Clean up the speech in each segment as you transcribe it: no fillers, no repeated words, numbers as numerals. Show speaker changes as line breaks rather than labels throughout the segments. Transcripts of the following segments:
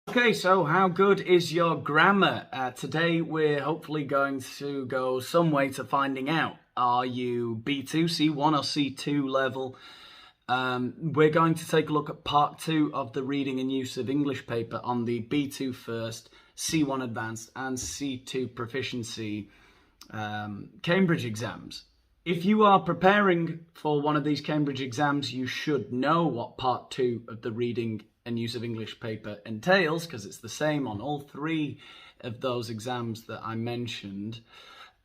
Okay, so how good is your grammar? Today we're hopefully going to go some way to finding out. Are you B2, C1 or C2 level? We're going to take a look at part 2 of the reading and use of English paper on the B2 first, C1 advanced and C2 proficiency Cambridge exams. If you are preparing for one of these Cambridge exams, you should know what part 2 of the reading and use of English paper entails, because it's the same on all 3 of those exams that I mentioned.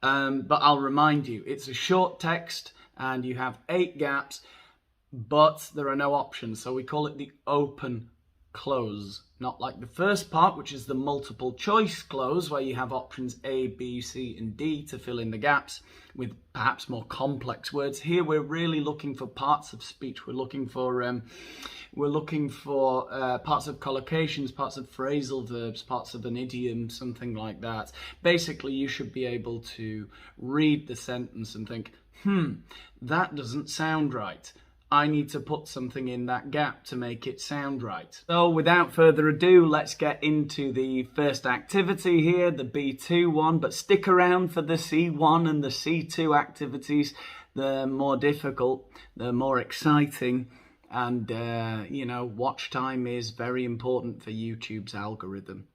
But I'll remind you, it's a short text and you have 8 gaps, but there are no options. So we call it the open cloze, not like the first part, which is the multiple choice cloze, where you have options A, B, C, and D to fill in the gaps with perhaps more complex words. Here we're really looking for parts of speech. We're looking for parts of collocations, parts of phrasal verbs, parts of an idiom, something like that. Basically, you should be able to read the sentence and think, that doesn't sound right. I need to put something in that gap to make it sound right. So without further ado, let's get into the first activity here, the B2 one, but stick around for the C1 and the C2 activities. They're more difficult, they're more exciting, and watch time is very important for YouTube's algorithm.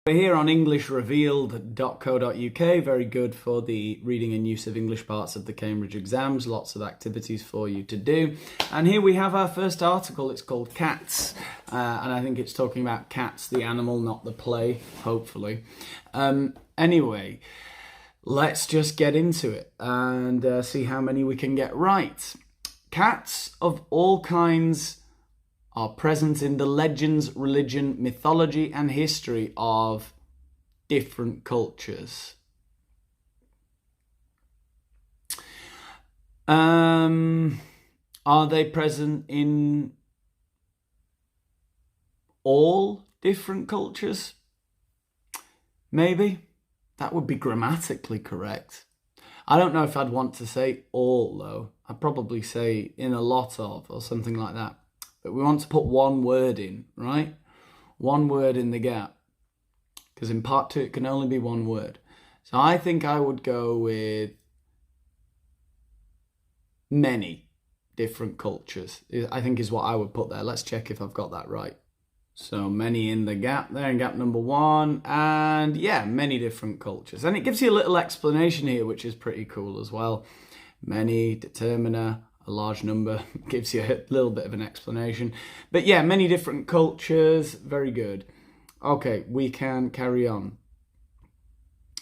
We're here on englishrevealed.co.uk, very good for the reading and use of English parts of the Cambridge exams, lots of activities for you to do. And here we have our first article, it's called Cats, and I think it's talking about cats, the animal, not the play, hopefully. Anyway, let's just get into it and see how many we can get right. Cats of all kinds are present in the legends, religion, mythology, and history of different cultures. Are they present in all different cultures? Maybe. That would be grammatically correct. I don't know if I'd want to say all, though. I'd probably say in a lot of, or something like that. But we want to put one word in, right? One word in the gap. Because in part 2, it can only be one word. So I think I would go with many different cultures, I think is what I would put there. Let's check if I've got that right. So many in the gap there, in gap number 1. And yeah, many different cultures. And it gives you a little explanation here, which is pretty cool as well. Many, determiner, a large number, gives you a little bit of an explanation. But yeah, many different cultures, very good. Okay, we can carry on.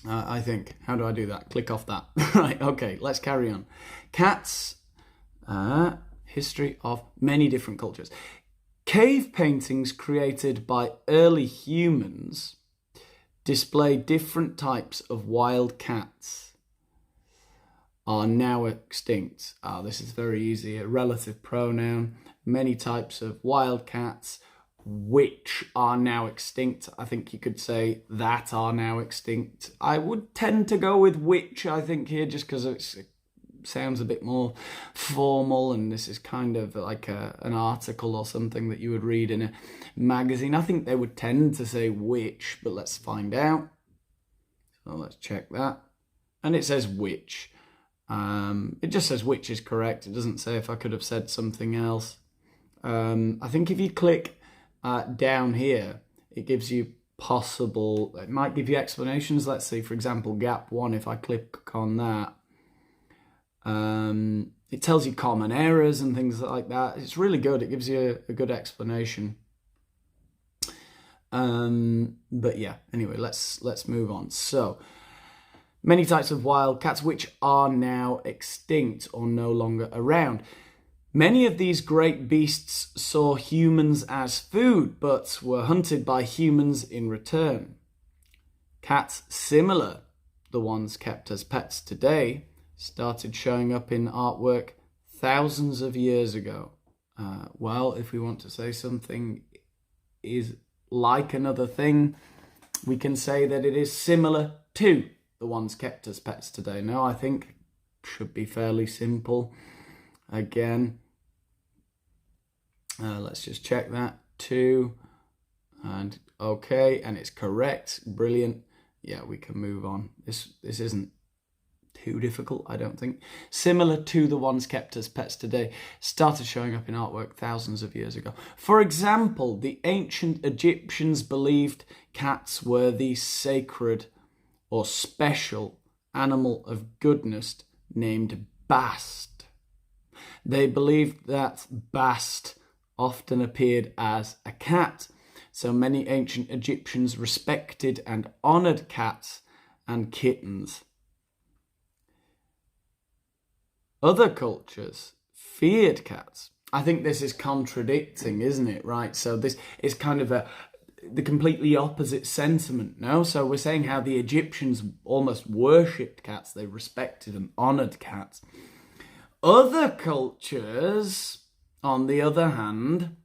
I think, how do I do that? Click off that. Right, okay, let's carry on. Cats, history of many different cultures. Cave paintings created by early humans display different types of wild cats. Are now extinct. This is very easy. A relative pronoun. Many types of wild cats which are now extinct. I think you could say that are now extinct. I would tend to go with which, I think, here, just because it sounds a bit more formal, and this is kind of like an article or something that you would read in a magazine. I think they would tend to say which, but let's find out. So let's check that. And it says which. It just says which is correct. It doesn't say if I could have said something else. I think if you click down here, it gives you it might give you explanations. Let's see, for example, gap 1, if I click on that, it tells you common errors and things like that. It's really good. It gives you a good explanation. But yeah, anyway, let's move on. So, many types of wild cats which are now extinct or no longer around. Many of these great beasts saw humans as food, but were hunted by humans in return. Cats similar, the ones kept as pets today, started showing up in artwork thousands of years ago. Well, if we want to say something is like another thing, we can say that it is similar to the ones kept as pets today. Now, I think should be fairly simple. Again, Let's just check that. 2. And okay, and it's correct. Brilliant. Yeah, we can move on. This isn't too difficult, I don't think. Similar to the ones kept as pets today, started showing up in artwork thousands of years ago. For example, the ancient Egyptians believed cats were the sacred or special animal of goodness named Bast. They believed that Bast often appeared as a cat, so many ancient Egyptians respected and honoured cats and kittens. Other cultures feared cats. I think this is contradicting, isn't it? Right, so this is kind of the completely opposite sentiment, no? So we're saying how the Egyptians almost worshipped cats, they respected and honoured cats. Other cultures, on the other hand,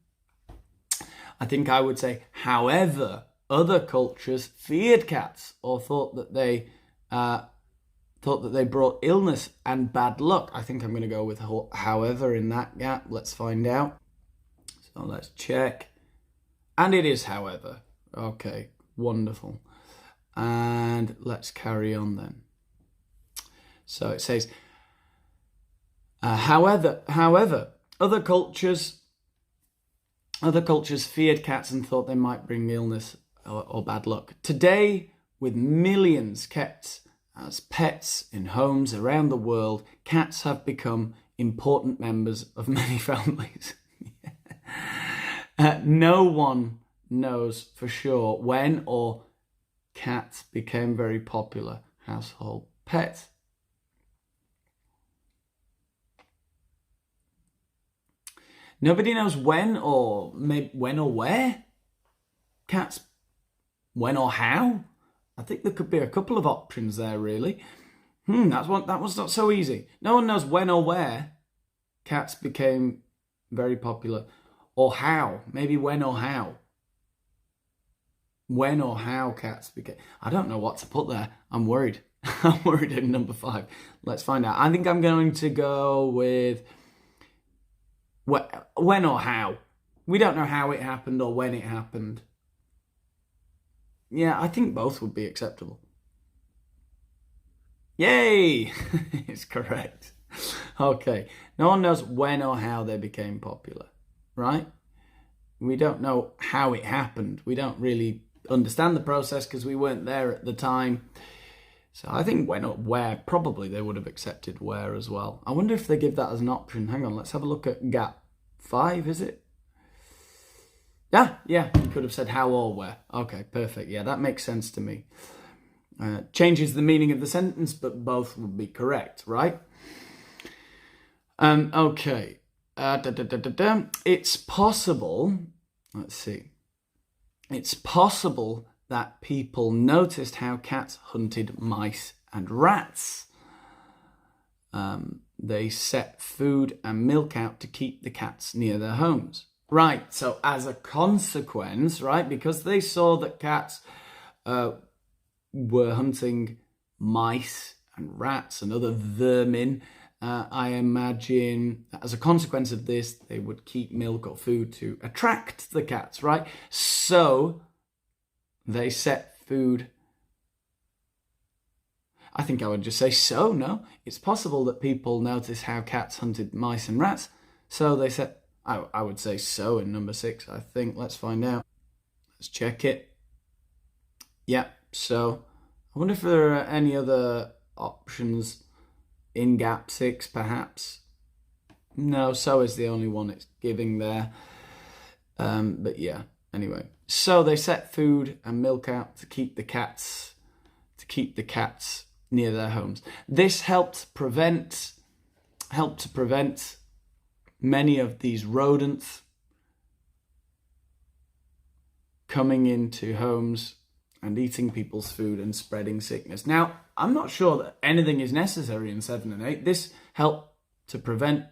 I think I would say, however, other cultures feared cats or thought that they brought illness and bad luck. I think I'm going to go with however in that gap. Let's find out. So let's check. And it is however. Okay, wonderful. And let's carry on then. So it says, however, other cultures feared cats and thought they might bring illness or bad luck. Today, with millions kept as pets in homes around the world, cats have become important members of many families. No one knows for sure when or cats became very popular household pets. Nobody knows when or where cats, when or how. I think there could be a couple of options there, really. That was not so easy. No one knows when or where cats became very popular, or how. Maybe when or how. When or how cats became. I don't know what to put there. I'm worried. I'm worried in number 5. Let's find out. I think I'm going to go with when or how. We don't know how it happened or when it happened. Yeah, I think both would be acceptable. Yay! It's correct. Okay, no one knows when or how they became popular, right? We don't know how it happened. We don't really understand the process because we weren't there at the time. So I think when or where, probably they would have accepted where as well. I wonder if they give that as an option. Hang on, let's have a look at gap 5, is it? Yeah, you could have said how or where. Okay, perfect. Yeah, that makes sense to me. Changes the meaning of the sentence, but both would be correct, right? Okay. It's possible, let's see. It's possible that people noticed how cats hunted mice and rats. They set food and milk out to keep the cats near their homes. Right, so as a consequence, right, because they saw that cats were hunting mice and rats and other vermin, I imagine as a consequence of this, they would keep milk or food to attract the cats, right? So they set food. I think I would just say so, no? It's possible that people noticed how cats hunted mice and rats, so they set... I would say so in number 6, I think. Let's find out. Let's check it. Yeah, so I wonder if there are any other options in gap 6, perhaps. No, so is the only one it's giving there. But yeah, anyway. So they set food and milk out to keep the cats near their homes. This helped to prevent many of these rodents coming into homes and eating people's food and spreading sickness. Now, I'm not sure that anything is necessary in 7 and 8. This helped to prevent...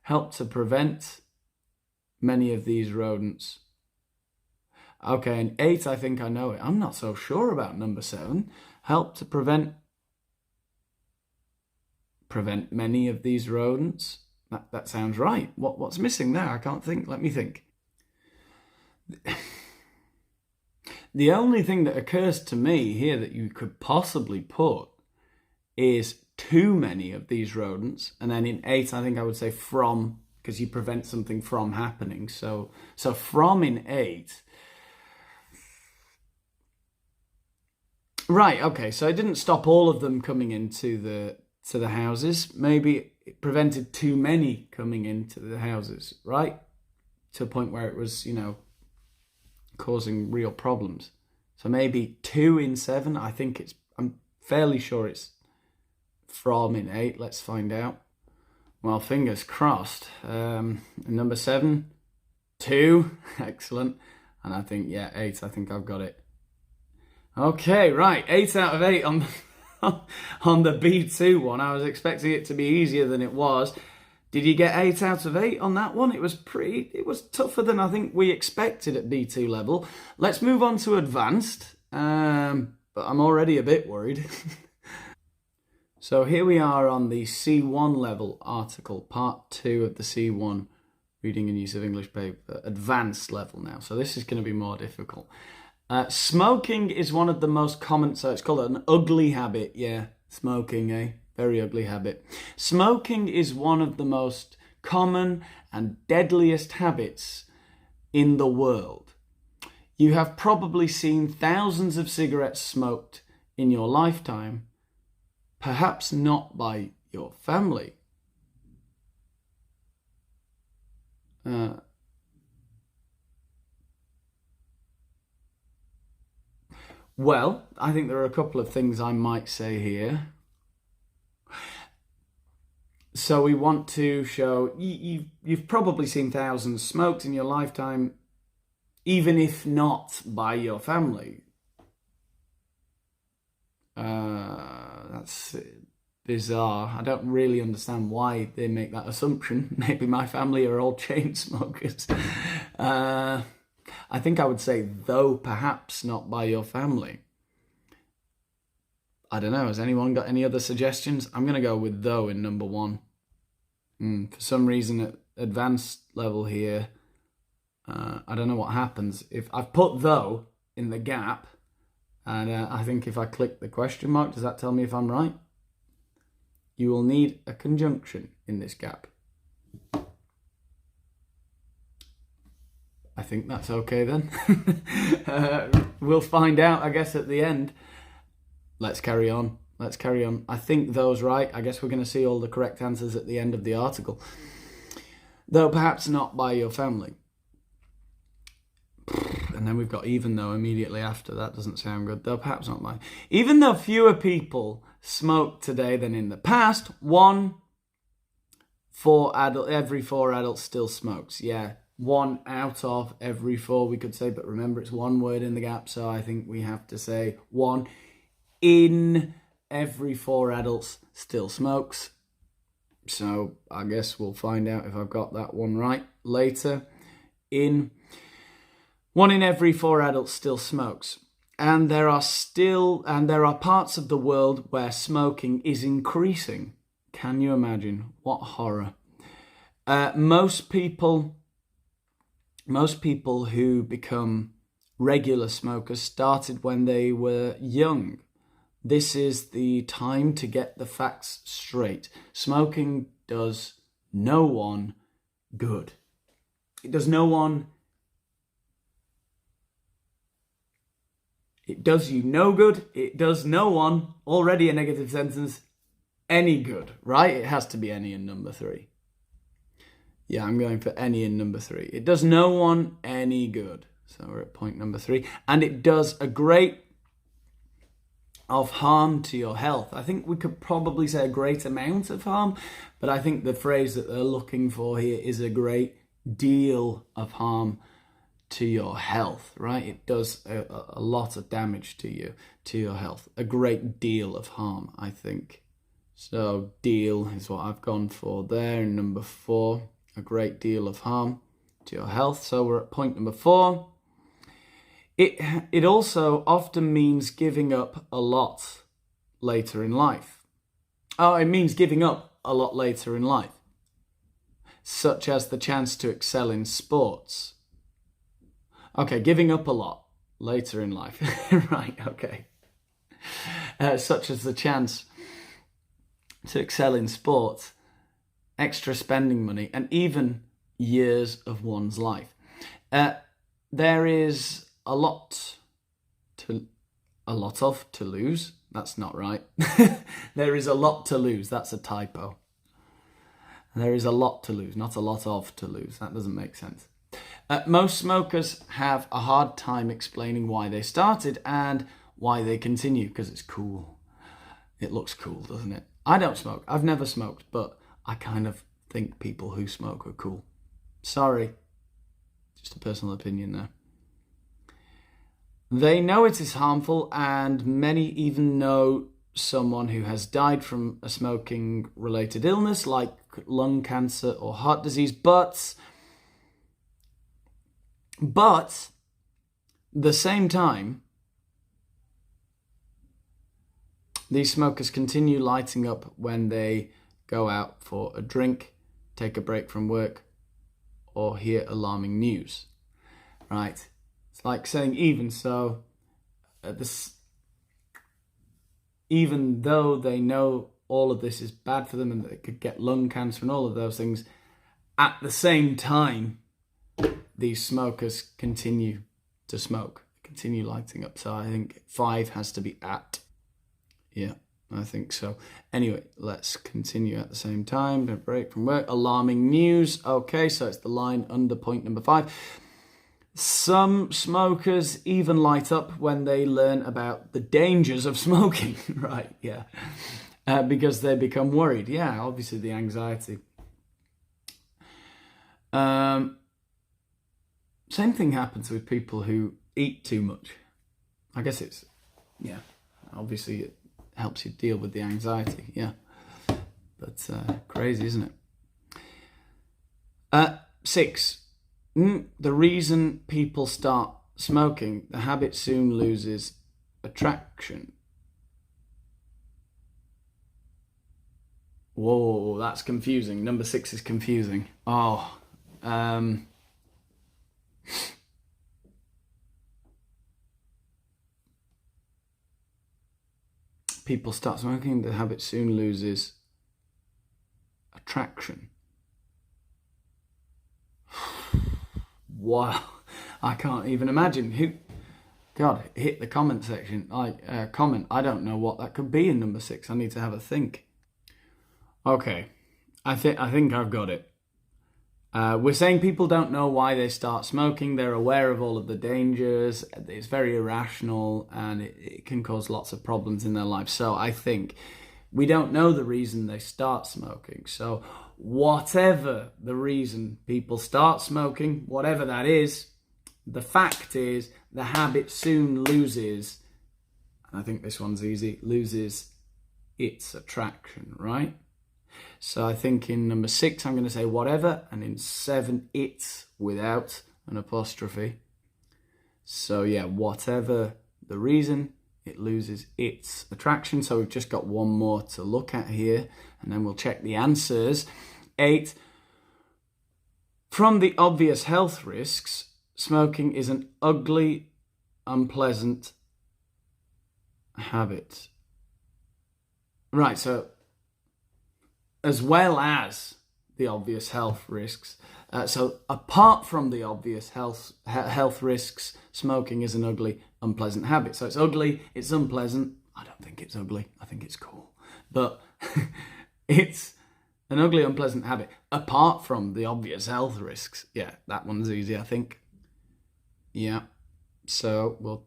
helped to prevent many of these rodents. Okay, and 8, I think I know it. I'm not so sure about number 7. Helped to prevent prevent many of these rodents. That sounds right. What's missing there? I can't think. Let me think. The only thing that occurs to me here that you could possibly put is too many of these rodents. And then in 8, I think I would say from, because you prevent something from happening. So from in 8. Right, okay, so it didn't stop all of them coming into the houses. Maybe it prevented too many coming into the houses, right? To a point where it was, causing real problems. So maybe 2 in 7. I'm fairly sure it's from in 8. Let's find out. Well, fingers crossed. Number 7, 2. Excellent. And I think, 8. I think I've got it. Okay, right. 8 out of 8 on the B2 one. I was expecting it to be easier than it was. Did you get 8 out of 8 on that one? It was tougher than I think we expected at B2 level. Let's move on to advanced. But I'm already a bit worried. So here we are on the C1 level article, part 2 of the C1 Reading and Use of English paper, advanced level now. So this is going to be more difficult. Smoking is one of the most common, so it's called an ugly habit. Yeah, smoking, very ugly habit. Smoking is one of the most common and deadliest habits in the world. You have probably seen thousands of cigarettes smoked in your lifetime, perhaps not by your family. Well, I think there are a couple of things I might say here. So we want to show you've probably seen thousands smoked in your lifetime, even if not by your family. That's bizarre. I don't really understand why they make that assumption. Maybe my family are all chain smokers. I think I would say, though perhaps not by your family. I don't know. Has anyone got any other suggestions? I'm going to go with though in number 1. For some reason at advanced level here, I don't know what happens. If I've put though in the gap, and I think if I click the question mark, does that tell me if I'm right? You will need a conjunction in this gap. I think that's okay then. We'll find out, I guess, at the end. Let's carry on. I think though's right. I guess we're going to see all the correct answers at the end of the article. Though perhaps not by your family. And then we've got even though immediately after. That doesn't sound good. Though perhaps not by. Even though fewer people smoke today than in the past, every 4 adults still smokes. Yeah. 1 out of every 4 we could say, but remember it's one word in the gap, so I think we have to say 1 in every 4 adults still smokes. So I guess we'll find out if I've got that one right later. 1 in every 4 adults still smokes. And there are parts of the world where smoking is increasing. Can you imagine? What horror. Most people who become regular smokers started when they were young. This is the time to get the facts straight. Smoking does no one good. It does no one... It does you no good. It does no one, already a negative sentence, any good, right? It has to be any in number 3. Yeah, I'm going for any in number 3. It does no one any good. So we're at point number 3. And it does a great of harm to your health. I think we could probably say a great amount of harm, but I think the phrase that they're looking for here is a great deal of harm to your health, right? It does a lot of damage to your health. A great deal of harm, I think. So deal is what I've gone for there in number 4. A great deal of harm to your health. So we're at point number 4. It also often means giving up a lot later in life. Oh, it means giving up a lot later in life, such as the chance to excel in sports. Okay, giving up a lot later in life. Right, okay. Such as the chance to excel in sports, extra spending money, and even years of one's life. There is a lot to lose. That's not right. There is a lot to lose. That's a typo. There is a lot to lose, not a lot of to lose. That doesn't make sense. Most smokers have a hard time explaining why they started and why they continue, because it's cool. It looks cool, doesn't it? I don't smoke. I've never smoked, but I kind of think people who smoke are cool. Sorry. Just a personal opinion there. They know it is harmful, and many even know someone who has died from a smoking-related illness like lung cancer or heart disease, but the same time, these smokers continue lighting up when they go out for a drink, take a break from work, or hear alarming news. Right? It's like saying even so, even though they know all of this is bad for them and they could get lung cancer and all of those things, at the same time, these smokers continue to smoke, continue lighting up. So I think 5 has to be at. Yeah, I think so. Anyway, let's continue at the same time. Don't break from work. Alarming news. Okay, so it's the line under point number 5. Some smokers even light up when they learn about the dangers of smoking. Right, yeah. Because they become worried. Yeah, obviously the anxiety. Same thing happens with people who eat too much. I guess it's, yeah, obviously it helps you deal with the anxiety, yeah. But crazy, isn't it? 6. The reason people start smoking, the habit soon loses attraction. Whoa, that's confusing. Number 6 is confusing. Oh, people start smoking, the habit soon loses attraction. Wow, I can't even imagine. God, hit the comment section. Comment. I don't know what that could be in number 6. I need to have a think. Okay, I think I've got it. We're saying people don't know why they start smoking. They're aware of all of the dangers. It's very irrational and it can cause lots of problems in their life. So I think we don't know the reason they start smoking. So whatever the reason people start smoking, whatever that is, the fact is the habit soon loses, and I think this one's easy, loses its attraction, right? So I think in number 6, I'm going to say whatever, and in 7, it's without an apostrophe. So yeah, whatever the reason, it loses its attraction. So we've just got one more to look at here, and then we'll check the answers. 8, from the obvious health risks, smoking is an ugly, unpleasant habit. Right, so as well as the obvious health risks. So apart from the obvious health risks, smoking is an ugly, unpleasant habit. So it's ugly, it's unpleasant. I don't think it's ugly. I think it's cool. But it's an ugly, unpleasant habit. Apart from the obvious health risks. Yeah, that one's easy, I think. Yeah. So we'll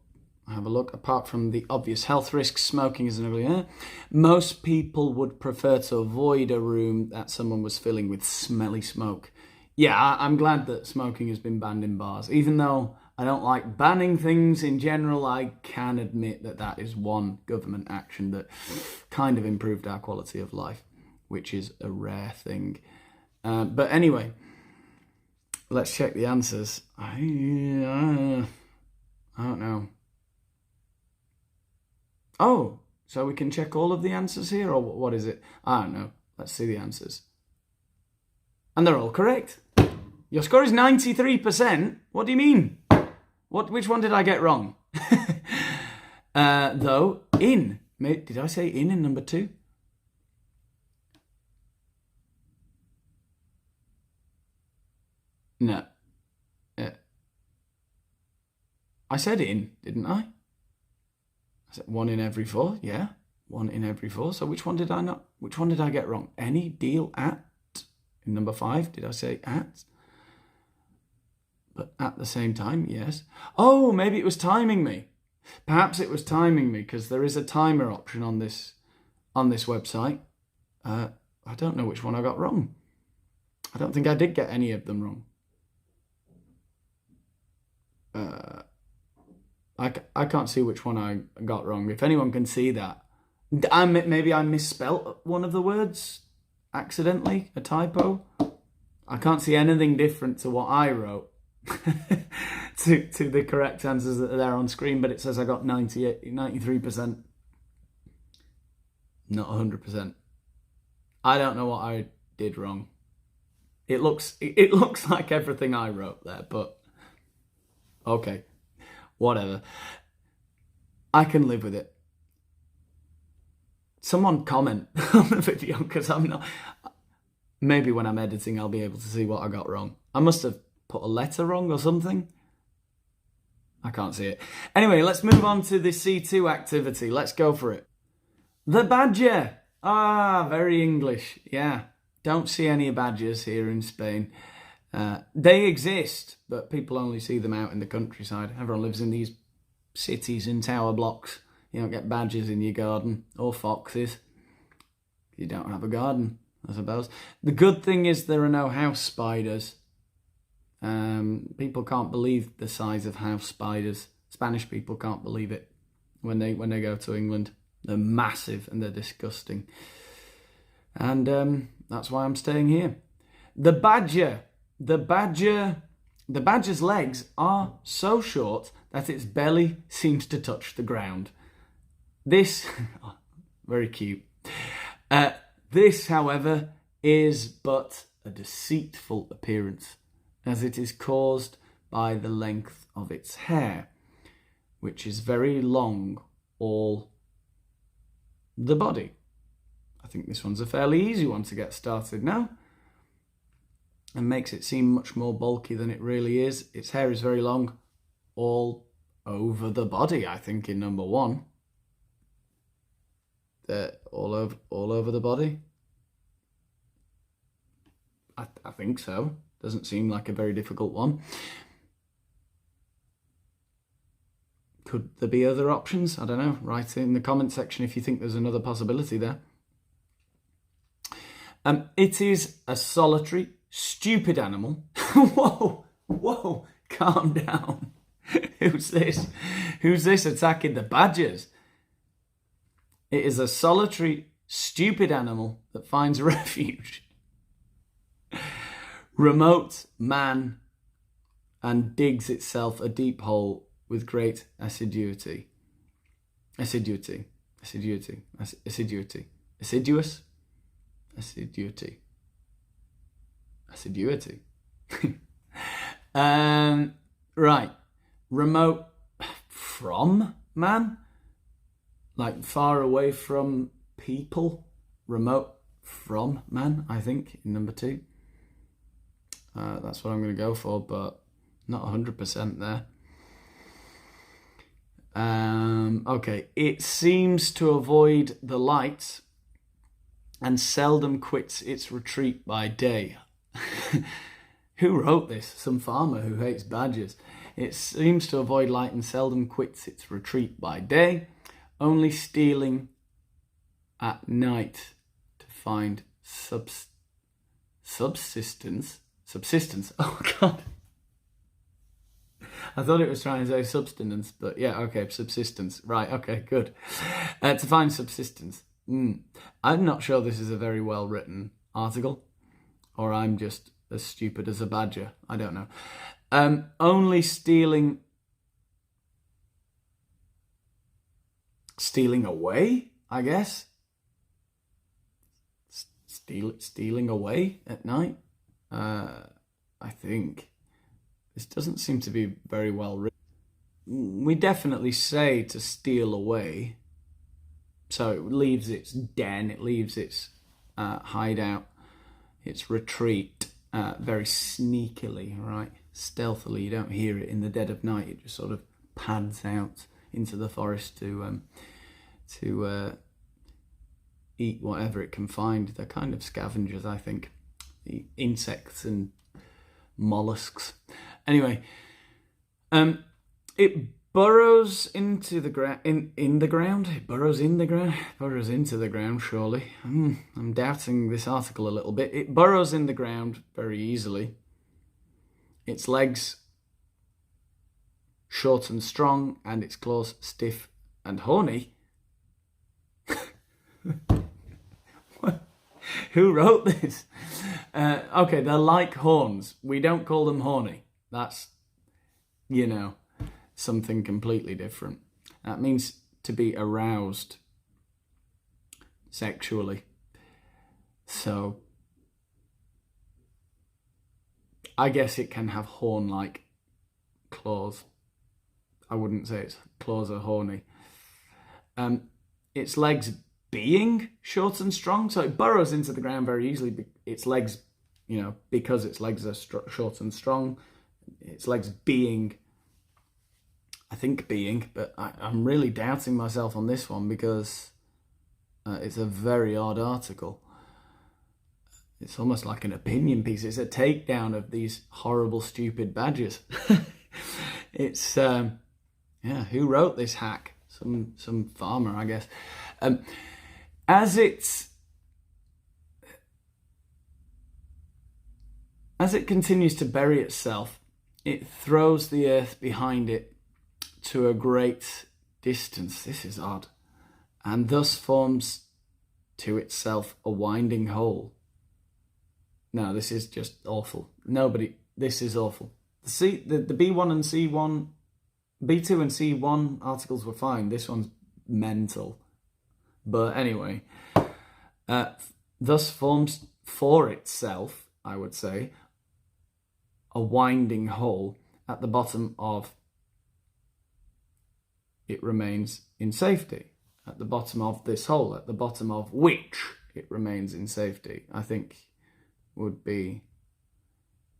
have a look. Apart from the obvious health risks, smoking is an ugly. Most people would prefer to avoid a room that someone was filling with smelly smoke. Yeah, I'm glad that smoking has been banned in bars. Even though I don't like banning things in general, I can admit that that is one government action that kind of improved our quality of life, which is a rare thing. But anyway, let's check the answers. I don't know. Oh, So we can check all of the answers here, or what is it? I don't know. Let's see the answers. And they're all correct. Your score is 93%. What do you mean? Which one did I get wrong? Though, in. Did I say in number 2? No. I said in, didn't I? I said 1 in every 4. Yeah, 1 in every 4. So which one did I not? Which one did I get wrong? Any deal at? In number 5, did I say at? But at the same time, yes. Oh, maybe it was timing me. Perhaps it was timing me because there is a timer option on this website. I don't know which one I got wrong. I don't think I did get any of them wrong. I can't see which one I got wrong. If anyone can see that, maybe I misspelt one of the words accidentally, a typo. I can't see anything different to what I wrote to the correct answers that are there on screen, but it says I got 93%, not 100%. I don't know what I did wrong. It looks like everything I wrote there, but okay, whatever. I can live with it. Someone comment on the video, because I'm not... Maybe when I'm editing, I'll be able to see what I got wrong. I must have put a letter wrong or something. I can't see it. Anyway, let's move on to the C2 activity. Let's go for it. The badger. Ah, very English. Yeah. Don't see any badgers here in Spain. They exist, but people only see them out in the countryside. Everyone lives in these cities and tower blocks. You don't get badgers in your garden, or foxes. You don't have a garden, I suppose. The good thing is there are no house spiders. People can't believe the size of house spiders. Spanish people can't believe it when they go to England. They're massive and they're disgusting. And that's why I'm staying here. The badger. The badger's legs are so short that its belly seems to touch the ground. This, very cute. This, however, is but a deceitful appearance, as it is caused by the length of its hair, which is very long all the body. I think this one's a fairly easy one to get started now, and makes it seem much more bulky than it really is. Its hair is very long all over the body, I think, in number 1. All over the body. I think so. Doesn't seem like a very difficult one. Could there be other options? I don't know. Write in the comment section if you think there's another possibility there. It is a solitary, stupid animal. Whoa, calm down. Who's this? Who's this attacking the badgers? It is a solitary, stupid animal that finds refuge. Remote man and digs itself a deep hole with great assiduity. Assiduous. Right. Remote from man? Like far away from people. Remote from man, I think, in number 2. That's what I'm going to go for, but not 100% there. Okay, it seems to avoid the light and seldom quits its retreat by day. Who wrote this? Some farmer who hates badgers. It seems to avoid light and seldom quits its retreat by day, only stealing at night to find subsistence. Oh, God. I thought it was trying to say subsistence, but yeah, okay, subsistence. Right, okay, good. To find subsistence. I'm not sure this is a very well-written article, or I'm just as stupid as a badger. I don't know. Only stealing away? I guess. Stealing away at night. I think this doesn't seem to be very well written. We definitely say to steal away, so it leaves its den, it leaves its hideout, its retreat very sneakily, right? Stealthily. You don't hear it in the dead of night. It just sort of pads out into the forest to eat whatever it can find. They're kind of scavengers, I think. Insects and mollusks. Anyway, it burrows into the ground. In the ground. It burrows in the ground. Burrows into the ground. Surely, I'm doubting this article a little bit. It burrows in the ground very easily. Its legs short and strong, and its claws stiff and horny. Who wrote this? Okay, they're like horns. We don't call them horny. That's, something completely different. That means to be aroused sexually. So, I guess it can have horn-like claws. I wouldn't say its claws are horny. Its legs being short and strong, so it burrows into the ground very easily. Its legs, because its legs are short and strong, its legs being, but I'm really doubting myself on this one because it's a very odd article. It's almost like an opinion piece. It's a takedown of these horrible, stupid badgers. It's, who wrote this hack? Some farmer, I guess. As it continues to bury itself, it throws the earth behind it to a great distance. This is odd. And thus forms to itself a winding hole. No, this is just awful. This is awful. The B1 and C1, B2 and C1 articles were fine. This one's mental. But anyway, thus forms for itself, I would say, a winding hole at the bottom of it remains in safety. At the bottom of this hole, at the bottom of which it remains in safety, I think would be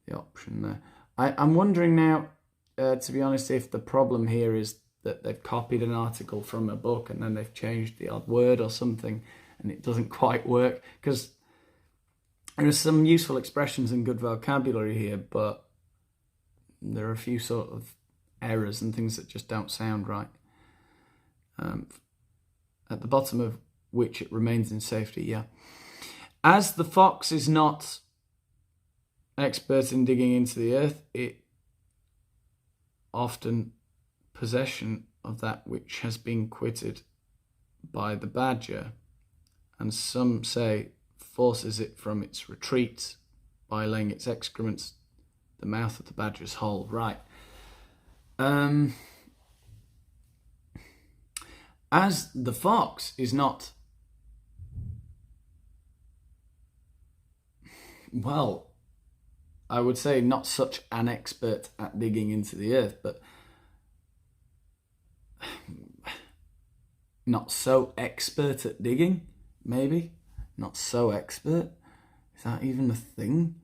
the option there. I'm wondering now, to be honest, if the problem here is that they've copied an article from a book and then they've changed the odd word or something and it doesn't quite work, because there are some useful expressions and good vocabulary here, but there are a few sort of errors and things that just don't sound right. At the bottom of which it remains in safety, yeah. As the fox is not expert in digging into the earth, it often possession of that which has been quitted by the badger, and some say forces it from its retreat by laying its excrements the mouth of the badger's hole. Right. As the fox is not, well, I would say not such an expert at digging into the earth, but not so expert at digging, maybe. Not so expert. Is that even a thing?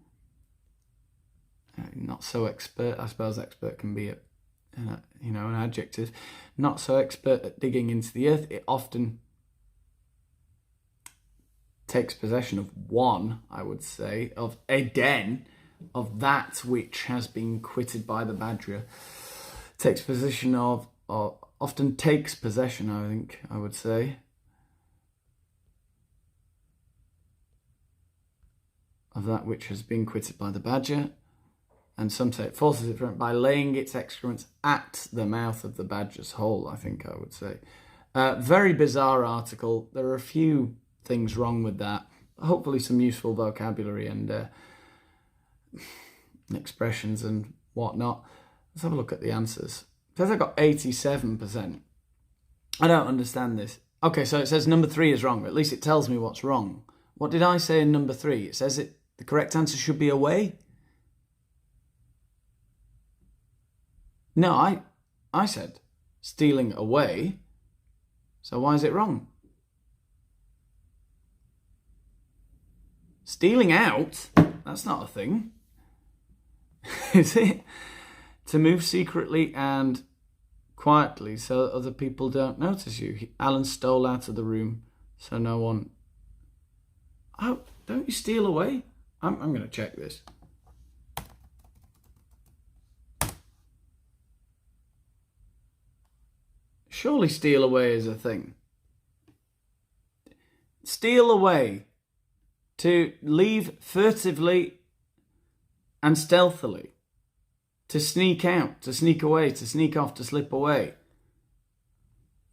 Not so expert. I suppose expert can be an adjective. Not so expert at digging into the earth. It often takes possession of one, I would say, of a den of that which has been quitted by the badger. Takes possession of, or often takes possession, I think I would say, of that which has been quitted by the badger. And some say it forces it from by laying its excrements at the mouth of the badger's hole, I think I would say. Very bizarre article. There are a few things wrong with that. Hopefully some useful vocabulary and expressions and whatnot. Let's have a look at the answers. It says I got 87%. I don't understand this. Okay, so it says number 3 is wrong. At least it tells me what's wrong. What did I say in number 3? It says the correct answer should be away. No, I said stealing away. So why is it wrong? Stealing out? That's not a thing. Is it? To move secretly and quietly so other people don't notice you. Alan stole out of the room so no one... Oh, don't you steal away? I'm going to check this. Surely steal away is a thing. Steal away. To leave furtively and stealthily. To sneak out, to sneak away, to sneak off, to slip away.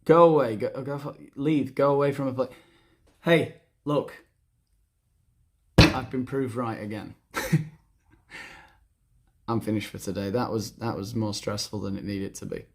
Go away, leave, go away from a place. Hey, look. I've been proved right again. I'm finished for today. That was more stressful than it needed to be.